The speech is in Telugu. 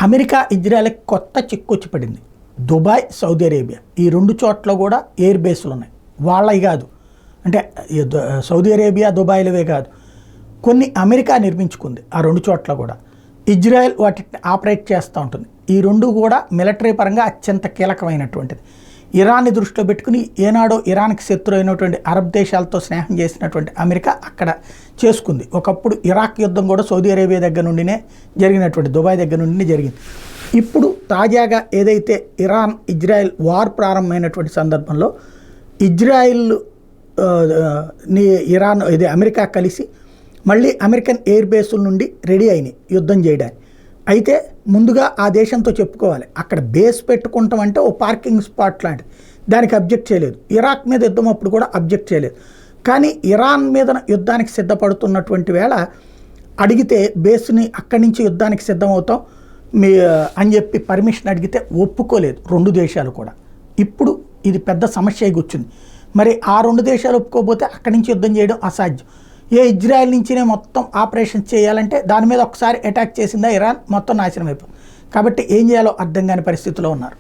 అమెరికా ఇజ్రాయెల్కి కొత్త చిక్కొచ్చి పడింది. దుబాయ్, సౌదీ అరేబియా ఈ రెండు చోట్ల కూడా ఎయిర్ బేస్లు ఉన్నాయి. వాళ్ళవి కాదు, అంటే సౌదీ అరేబియా దుబాయ్లవే కాదు, కొన్ని అమెరికా నిర్మించుకుంది. ఆ రెండు చోట్ల కూడా ఇజ్రాయెల్ వాటిని ఆపరేట్ చేస్తూ ఉంటుంది. ఈ రెండు కూడా మిలిటరీ పరంగా అత్యంత కీలకమైనటువంటిది. ఇరాన్ని దృష్టిలో పెట్టుకుని ఏనాడో ఇరాన్కి శత్రువు అయినటువంటి అరబ్ దేశాలతో స్నేహం చేసినటువంటి అమెరికా అక్కడ చేసుకుంది. ఒకప్పుడు ఇరాక్ యుద్ధం కూడా సౌదీ అరేబియా దగ్గర నుండినే జరిగినటువంటి, దుబాయ్ దగ్గర నుండినే జరిగింది. ఇప్పుడు తాజాగా ఏదైతే ఇరాన్ ఇజ్రాయెల్ వార్ ప్రారంభమైనటువంటి సందర్భంలో ఇజ్రాయెల్ ఇరాన్ ఇది అమెరికా కలిసి మళ్ళీ అమెరికన్ ఎయిర్ బేసుల నుండి రెడీ అయినాయి యుద్ధం చేయడానికి. అయితే ముందుగా ఆ దేశంతో చెప్పుకోవాలి, అక్కడ బేస్ పెట్టుకుంటాం అంటే ఓ పార్కింగ్ స్పాట్ లాంటిది, దానికి అబ్జెక్ట్ చేయలేదు. ఇరాక్ మీద యుద్ధం అప్పుడు కూడా అబ్జెక్ట్ చేయలేదు. కానీ ఇరాన్ మీద యుద్ధానికి సిద్ధపడుతున్నటువంటి వేళ అడిగితే బేస్ని అక్కడి నుంచి యుద్ధానికి సిద్ధమవుతాం అని చెప్పి పర్మిషన్ అడిగితే ఒప్పుకోలేదు రెండు దేశాలు కూడా. ఇప్పుడు ఇది పెద్ద సమస్య కూర్చుంది. మరి ఆ రెండు దేశాలు ఒప్పుకోకపోతే అక్కడి నుంచి యుద్ధం చేయడం అసాధ్యం. ఇజ్రాయెల్ నుంచినే మొత్తం ఆపరేషన్ చేయాలంటే దాని మీద ఒకసారి అటాక్ చేసిందా ఇరాన్ మొత్తం నాశనం అయిపోతుంది. కాబట్టి ఏం చేయాలో అర్థం కాని పరిస్థితిలో ఉన్నారు.